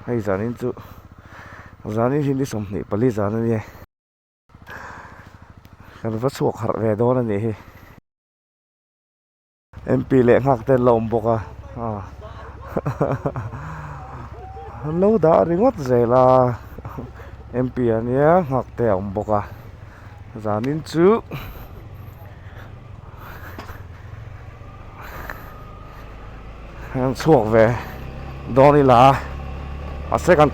hay zanin chu zanin hindi somni pali zanin ye kan va suak har ve do na ni hi MP le ngak te lom boka lâu đã ringot zela MP ania ngak te om boka zanin chu suak về đó đi là sẽ cần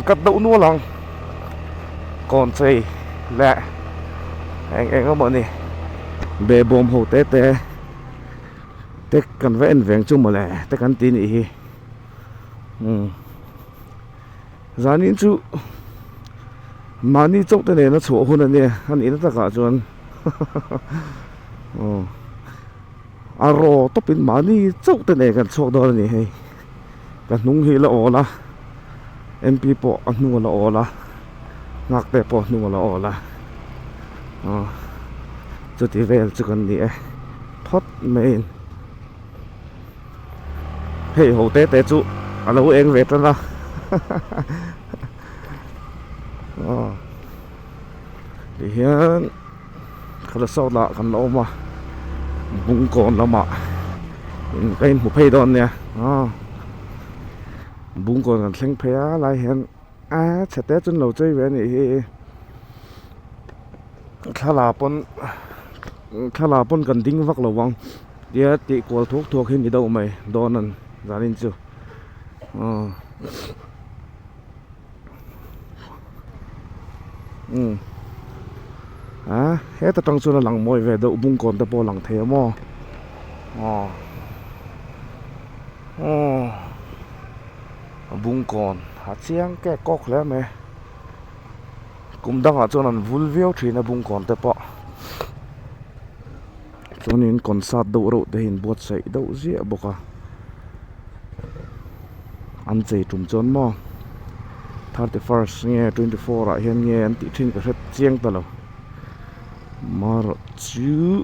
cắt đậu nua lòng còn gì lẹ anh có bọn này bề bồm hồ tê tê tê cần vẽ vẹn chung mà lẹ tê cần tin ý giá nín chú mà ní chốc tê này nó chỗ hơn này anh ý nó tất cả chuẩn aro topin mani chok te ne kan chok dor ni hei kan nung hi la ola MP po anu la ola ngak te po nu la ola chu ti vel chu kan ni thot main hei ho te te chu alo eng ve tan la thì hiện khá sau là kan lo ma bung còn lắm ạ cái một phay đòn nè bung còn còn sinh phé lại hiện chặt té chân lầu chơi về này khá là pon cần tính vắt lầu vong dia ti của thuốc hình gì đâu mày đòn nè ra lên chưa hết ta trong xuân là lằng mồi về đậu bung còn ta po lằng thế mò bung còn hạt chiang cái cọc lẽ mẹ cũng đang ở chỗนั้นvui véo thì là bung còn ta po cho nên còn sát đậu rộ để hình bột sậy đậu dĩa bọc ăn dày trùng chốn mò 31st nghe 24 lại hiện nghe anh tị trên cái hết chiang ta lâu mà chứ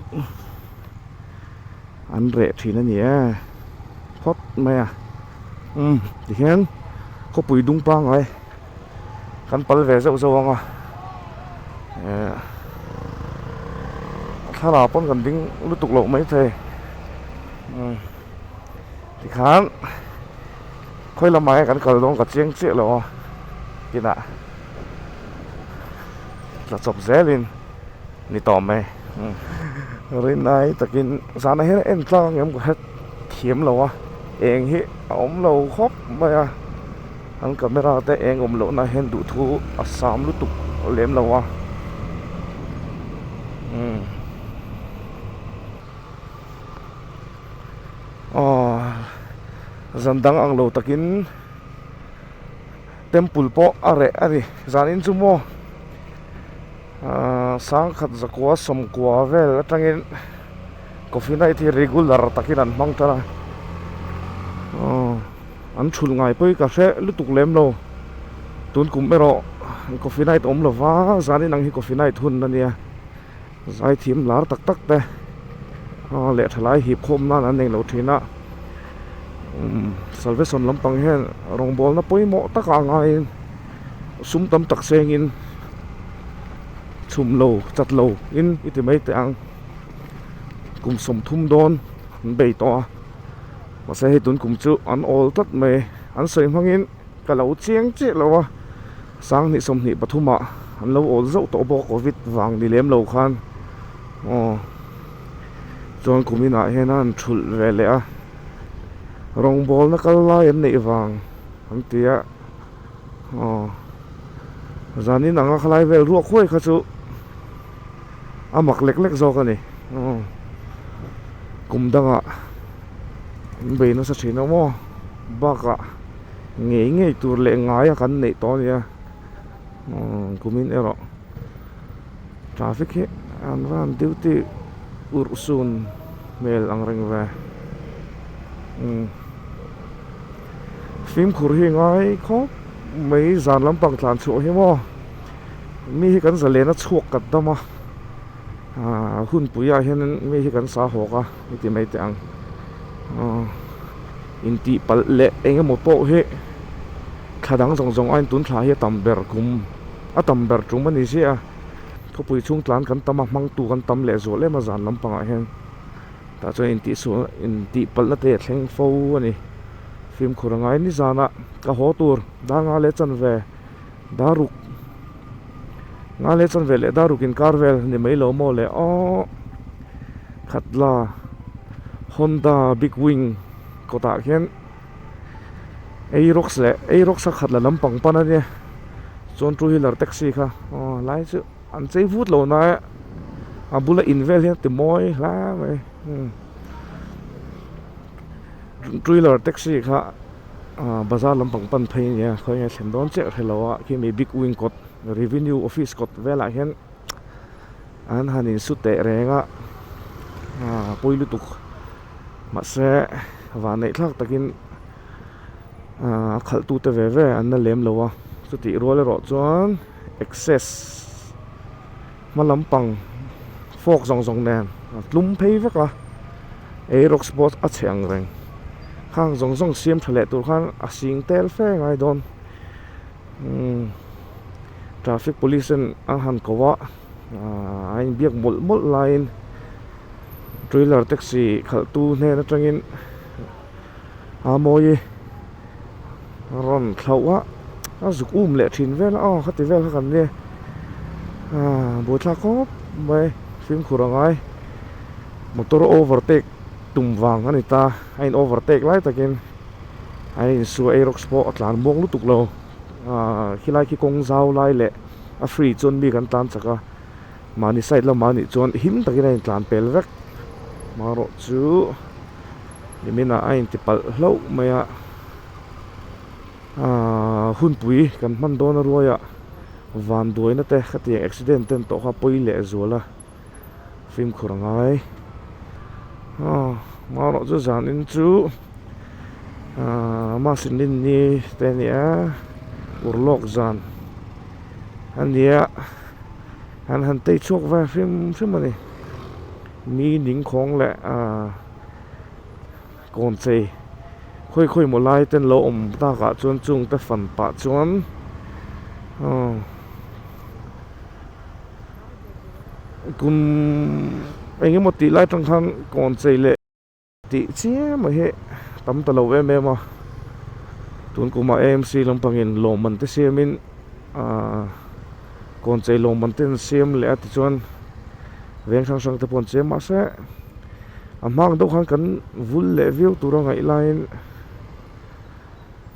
ăn rẻ thì nó nhẹ phốt mẹ thì hen có bụi đung băng rồi căn bal về dâu dâu khá là con gần tính lúc tục lộ mấy thề thì khán khơi làm máy cắn cờ đông cả chiếng chiếc rồi kia nè là chọc rẽ lên ni tòm mày rồi này takin sáng nay hết em cho em có hết thiếm lâu em hi ống lâu khóc mày anh camera te em ôm lỗ này hết đủ thu Assam lúc tục lém lâu dân đang ăn lâu takin temple po are ari zanin chumo sang khat zakwa som kwa vel atangin coffee night hi regular takin an mang tara an chul ngai poi ka se lutuk lem lo tun kum mero coffee night om lo wa zanin ang hi coffee night hun na nia zai thim lar tak tak te le thalai hip khom na an neng lo thina salvation lampang hen rong bol na poi mo taka ngai sum tam tak sengin chum lâu chặt lâu in ít mấy tiếng cùng sống thum đòn bày to mà sẽ hết tuần cùng chữ ăn all tất mày ăn sơi mang in cả lâu chiang chết lâu sáng thì sống thì bắt thu mạ ăn lâu all dậu tổ bò covid vàng đi lém lâu khan cho cùng mình lại hen ăn chul về lẽ rong bol nó cái lai ăn nị vàng ăn tía giờ ní nàng khai về ruộng khơi khá chú mặc lek lek zo cái này cùng đang bây nó sẽ chỉ nó mò bác nghề tour lệ ngái cái này to nha cùng mình ở traffic hết anh van duty ursun mail ang ring về phim khur hi ngái khóc mấy dàn lắm bằng tàn chỗ hi mò mi cái giờ lên nó chuộc cật đó mà hun bùi hiện mi cái xã hội thì mấy tiếng in ti pal lệ anh một bộ hệ khadang zong zong ain tun thla hi tamber kum a tamber tum ani sia khopui chung tlan kan tama mang tu kan tam le zo le ma zan lampang a hen ta cho in ti su in ti pal na te thleng fo ani film khurangai ni zana ka ho tur da nga le chan ve daruk nga le chan ve le daruk in carvel ni mai lo mo le o khatla Honda Big Wing kota hian Aerox le Aerox a khatla lampang pan ani chon two wheeler taxi kha lai chu an chei vut lo na a bula invel hian ti moi la mai two wheeler taxi kha bazar lampang pan phei nia khoi nge thlem don che helowa ki mi Big Wing kot revenue office kot vela hian an hanin su te renga poilu tuk ma se wa nei thlak takin khal tu te ve ve an na lem lowa chu ti ro le ro chuan excess malampang fok zong zong nen tlum phei vek la Aerox Sport a cheng reng khang zong zong siam thale tur khan a sing tel fe ngai don traffic police a han kowa ain biak mol mol line trailer taxi khal tu ne na tangin moi ron thlowa a zuk le thin vel khati vel kan ne bo thla ko mai film khurangai motor overtake tum wang ani ta ain overtake lai takin ain su Aerox po atlan mong lutuk lo khilai ki kong zau lai le a free chon mi kan tan chaka mani side la mani chon him takin ain tlan pel vek maro chu limina ain tipal hlo maya hun pui kan man don ruaya van doina te khati accident ten to kha poi le zola film khurangai maro chu zan in chu ma sinin ni te nia urlok zan ania han te chok va film ani mi ning khong le kon chei khoi mo lai ten lo om ta ka chuan chung te fan pa chuan kun enge mo ti lai tang khan kon chei le ti che ma he tam ta lo me ma tun kuma AMC lampangin lo man te siamin kon chei lo man ten siam le ati chuan veng sang te pon che ma se amang do khan kan vul le view turanga line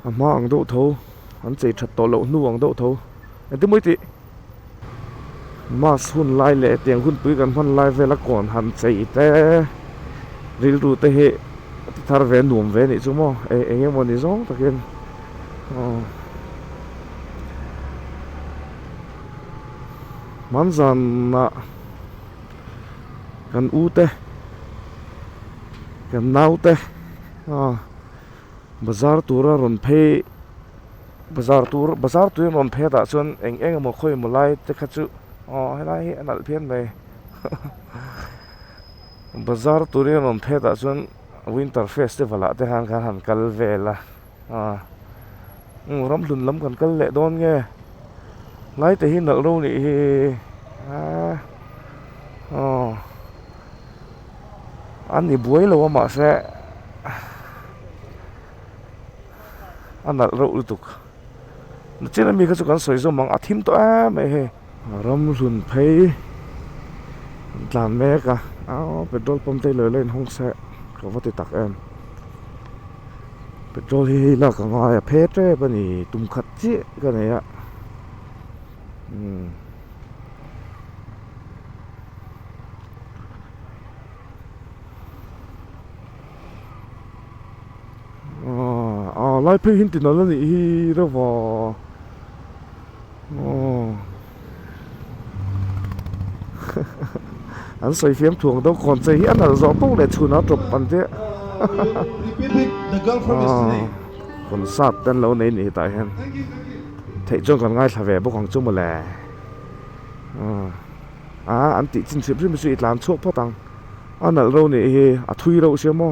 amang do tho an chei that to lo nuang do tho ati moi ti mas hun lai le tiang hun pui kan man lai vela kon han chei te ril ru te he thar ve nuam ve ni chumo enge mo ni zong takin manzan na kan u te kan nau te bazar tura ron phei bazar tur ron phei da chuan eng mo khoi mo lai te kha chu helai hi anal phian mai bazar turin ron phei da chuan winter festival a te han kal vela ram lun lam kan kal le don nge lai te hi nal ro ni hi an ni buai lo ma se anal ro lutuk na chena mi kha chu kan soi zo mang athim to me he ram lun phei tlan me ka petrol pump te le len hong se ka vati tak em petrol hi la ka nga ya phe tre pa ni tum khat chi ka ne ya lai phei hin tin la ni hi ra wa an soi fiam thuang do kon chei hi an al zo to le chuna top pan te kon sat ten lo nei ni ta hen thei chong kan ngai thave bo khang chu mo le an ti chin chip rim su itlan chok potang an al ro ni hi a thui ro se mo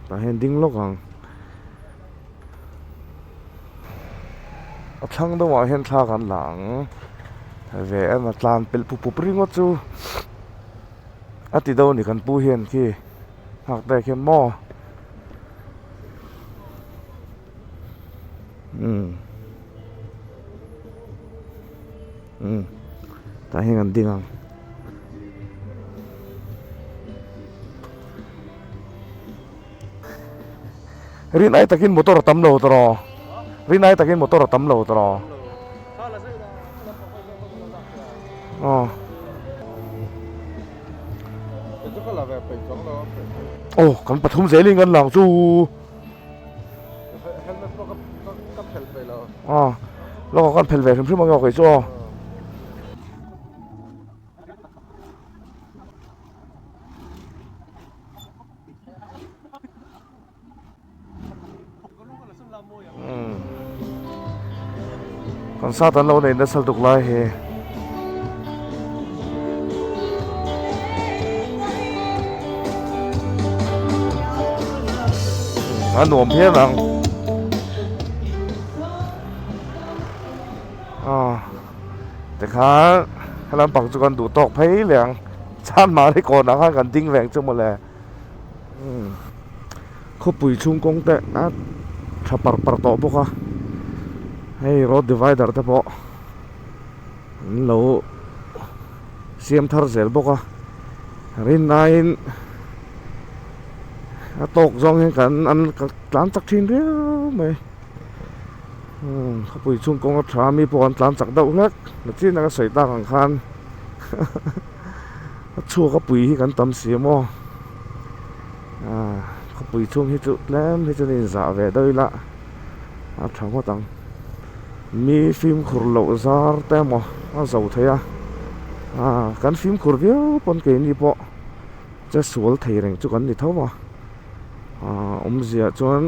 ta hen ding lok ang a thlang do wa hen thla kan lang ve em tlan pel pu pu pringo chu ati do ni kan pu hian ki hak te khem mo ta hen an ding ang rin ai takin motor tam lo tro rin ai takin motor tam lo tro oh kan pathum zeling kan lang chu lo kan phel ve thum mang ngok chu còn sao tận lâu này nó sắp tục lại he anh nuông phía rằngแต่ข้าให้เราปักจุกันดูตอกเพลเหลียงชาติมาที่ก่อนนะข้ากันดิ้งแหวงจังหมดเลยเขาปุ๋ยชุ่มกงแต่นะถ้าปัดต่อพวกเขาให้รถดีไวเดอร์แต่พอเราเสียมทาร์เซลพวกเขารินไนน์ตกจองให้กันอันหลังจากทิ้งเดียวไหมเขาปุ๋ยชุ่มกงก็ถามีพวกอันหลังจากเดาเล็กแล้วที่นั่นก็ใส่ตาขังคันชั่วเขาปุ๋ยให้กันตำเสียมเขาปุ๋ยชุ่มให้จุดแหลมให้จุดนินสาเวได้ละถามว่าตังมีฟิล์มขุดเหลาซาร์แต่หมอเสาเทียกันฟิล์มขุดเดียวปนเกนี่พอจะสวยเทียงจุกันนี่เท่ามาเสียจน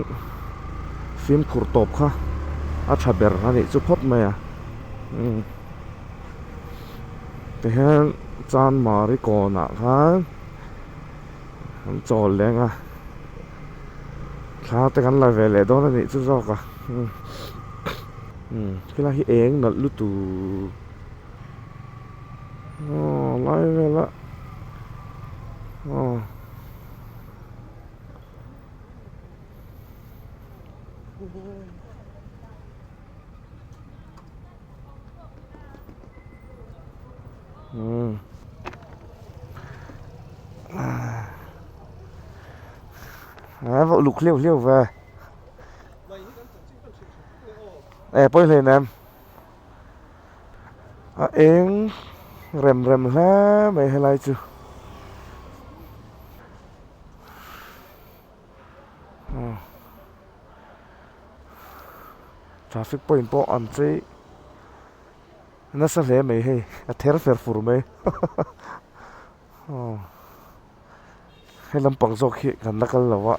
ฟิล์มขุดตบค่ะชาเบอร์นี่จุพดไหมแต่เห็นจานมาริโกนะครับจอดแรงข้าแต่กันลายเวลเลยโดนนี่จุดจอกคือเราเองนั่นรู้ตัวลายเวลvợ lục liêu về bôi lên em ếng rèm lá mày hay lại chưa traffic point po anh chị nó sẽ lấy mày hay thèr phèr phù mày hay làm bằng dọc hiện gần đặc là vậy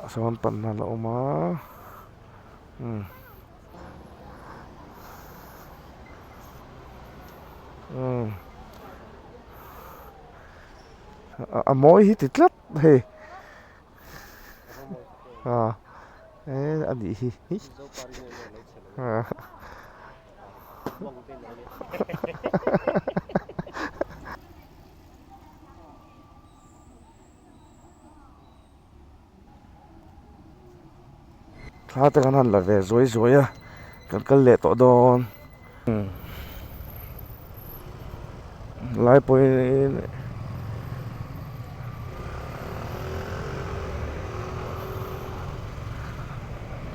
sao anh tận là lỗ má mỗi hít thịt lắm hey anh đi hít khá tới hắn là về rối cần lệ tọa đòn lái bôi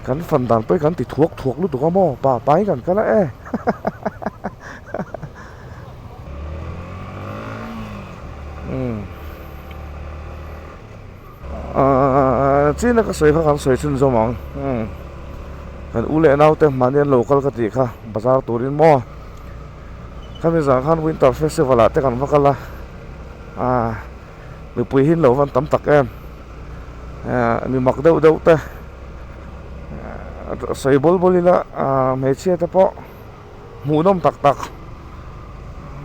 cắn phần đàn bôi cắn thì thuộc lúc tụi có mò bà bái gần cái lẽ chỉ là cái sợi khác sợi chân rồng mỏng kan ule nau te manian local ka ti kha bazar turin mo kami za khan winter festival te kan vakala mi pui hin lo van tam tak em mi mak deuh te sei bolila me chia te po mu nom tak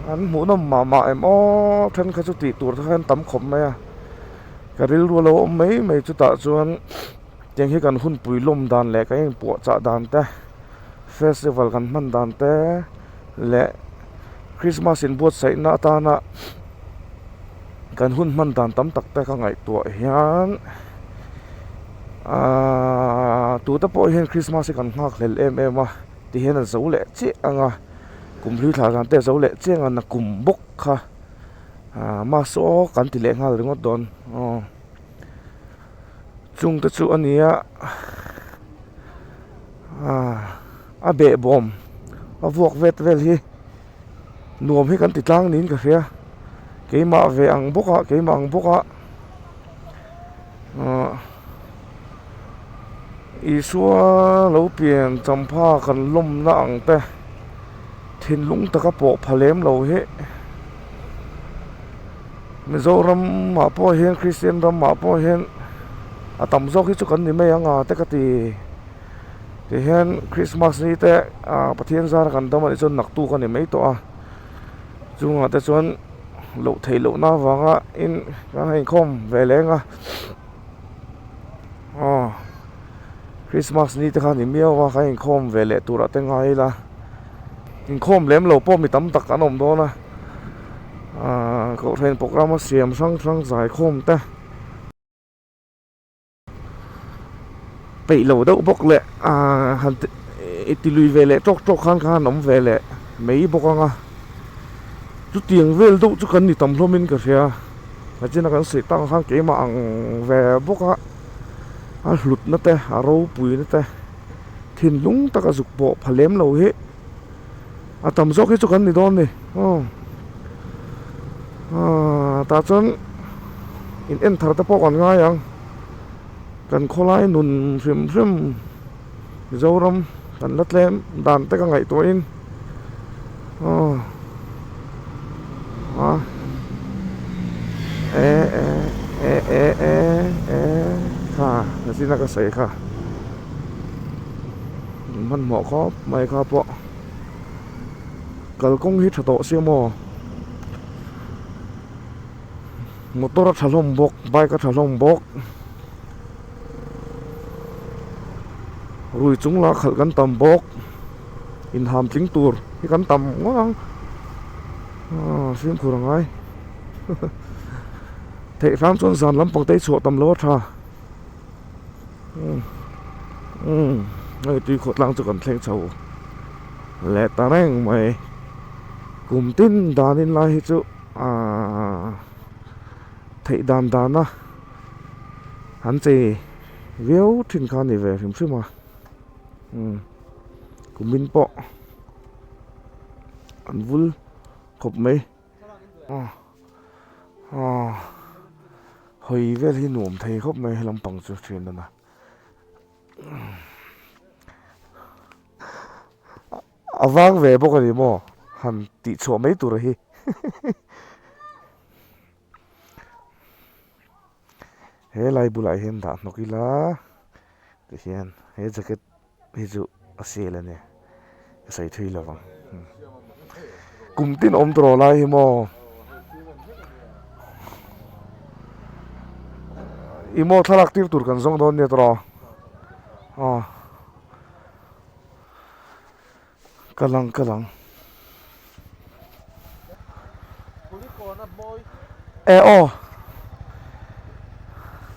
an mu nom ma em o then kha chu ti tur khan tam khom mai karil ru lo mấy chút ta chuan tiếng hi kan hun pui lom dan le ka eng po cha dan te festival kan man dan te le Christmas in buat sai na ta na kan hun man dan tam tak te ka ngai to hian tu ta po hian Christmas kan ngak lel em a ti hian zo le chi anga kum hlu thla dan te zo le cheng an kum bok kha ma so kan ti le ngal ringot don chung ta chu ania a be bom a vuak vet vel hi nuam hi kan ti tlang nin ka hria keima ve ang boka keima ang boka isua lo pian champha kan lom na ang te thin lung taka po phalem lo he Mizoram ma po hian Christian ram ma po hian atam zo hi chu kan ni mai anga te ka ti hian Christmas ni te pathian zar kan dam ani chon naktu kan ni mai to a chunga te chon lo thei lo na wanga in kan hai khom ve lenga Christmas ni te khan ni miawa kha in khom ve le tura te ngai la in khom lem lo po mi tam tak anom do na cậu thèn program siam sang giải khom ta bị lầu đậu bốc lệ hẳn ít lùi về lệ trọc khan nóng về lệ mấy bốc à chút tiền về đậu chút cần thì tầm lo min cả xe là trên là cái sự tăng khan cái mạng về bốc lụt nó te râu bùi nó te thìn lúng ta cả dục bộ phải lém lầu hết tầm dốc cái chút cần thì đón đi ta chon in en thar ta po kan nga yang kan kholai nun rim zoram kan latlem dan ta ka ngai to in kha na sina ka sai kha man mo kho mai kha po kal kong hi thato siamo motor thalom bok bike thalom bok rui chung la khal kan tam bok in ham tling tur hi kan tam ngang sim khurangai thei ram chon zan lam pang te chu tam lo tha ai ti khot lang chu kan thleng chho le ta reng mai kum tin danin lai hi chu thầy đàn á hắn chỉ véo trên con này về phim phim mà cũng minh bọ ăn vui khop mấy hồi về thì nuông thầy khop mấy làm bằng chút chuyện đó nè vang về bốc cái gì mà hắn tị chỗ mấy tuổi rồi he lai bulai hen da nokila ti hian he jacket hi chu asel ane sai thui lawang kum tin om tro lai hi mo imo thalak tir tur kan zong don ne tro kalang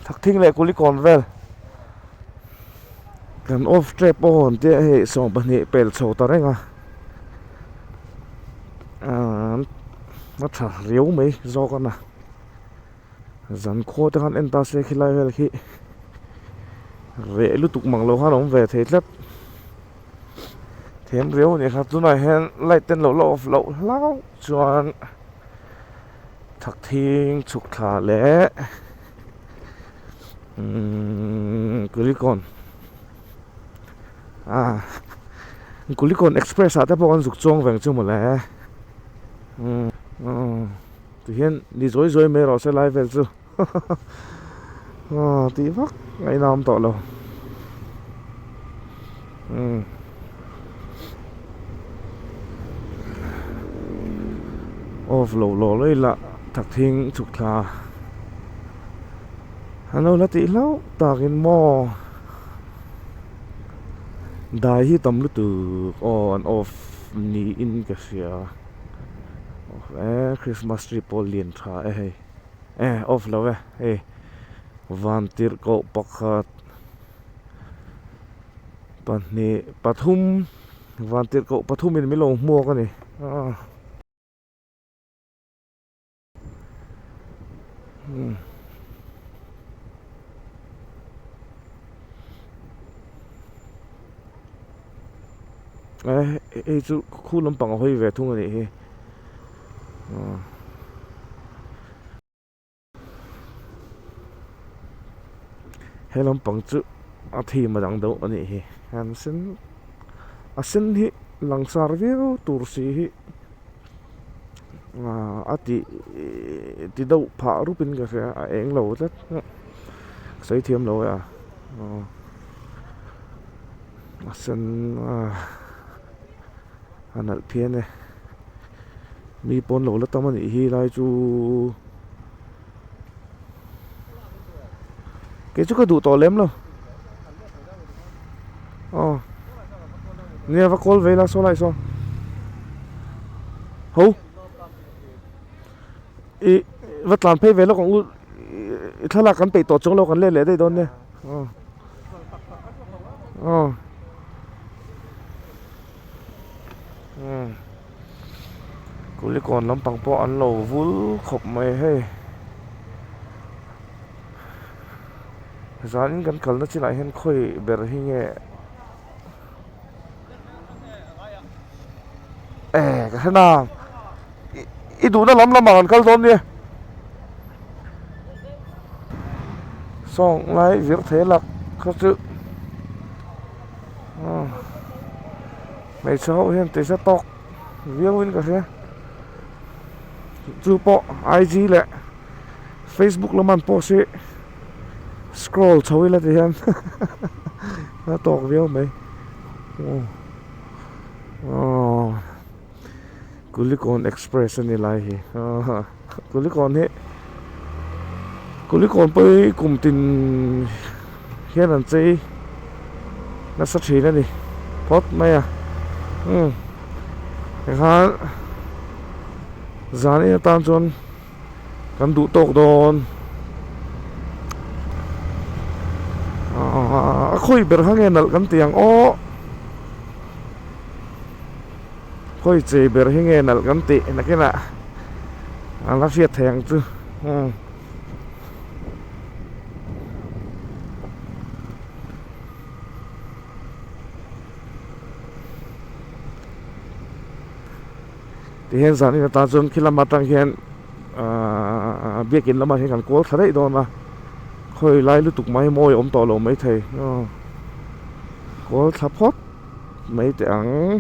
thắc thinh lệ của con vel cần off trap on te hệ song ban hệ pel chho ta renga nó thả riếu mấy do con à dàn khô te han enta se khilai vel khi re lu tuk mang lo han om ve the tlat thêm riếu này khác tu này hen lại tên lo lao chuan thắc thinh chuk thả lệ Kulikon Kulikon Express ate po kan zuk chong veng chu mo le tu hian ni zoi me ro se lai vel chu ti vak ngai nam to lo off lo lo loi la thak thing chuk thla ano la ti lau takin mo dai hi tam lu tu on off ni in ka sia Christmas tree pol lien tha hey off lo hey van tir ko pakhat pahnih pathum van tir ko pathum in milong hmuak ani chu khu lampang hoi ve thung ani hi he lampang chu a thi ma dang do ani hi han sen hi langsar veo tur si hi ati ti do pha rupin ka se a eng lo tat sai thiam lo ya sen anal phian ne mi pon lo la tam ani hi lai chu cái chú có đủ to lắm luôn nghe vào call về là số lại số hú ý vật làm phê về nó còn thay là cắn bị tổ chống lâu cắn lên lấy đây đón nè cú li còn lắm bằng po ăn lẩu vú khop mày hay giá những căn cẩn nó chỉ lại hen khơi bể hi nhẹ cái thế nào ít đủ nó lắm mà còn cẩn thận đi xong lại việc thế là khó chịu mày cháu hen tới sẽ tóc việc bên cả thế chụp bộ IG lại Facebook là man post scroll thôi là thì em nó tọt video mày Kulikon Express này lại hi Kulikon hết Kulikon với cùng tin hiện là chơi nó sát chỉ này pot mày à cái hắn giá này tam chọn cần đủ tộc đòn khôi bể hàng nghe nợ cắn tiếng ô khôi chế bể hàng nghe nợ cắn tị là cái nè nó phiệt thèn chứ thì hiện giờ này ta chọn khi làm mặt trăng hiện biết kiến làm mà hiện cảnh cố thật đấy đó mà khơi lại lưu tục máy môi ôm to lỗ mấy thầy có thắp hot mấy tiếng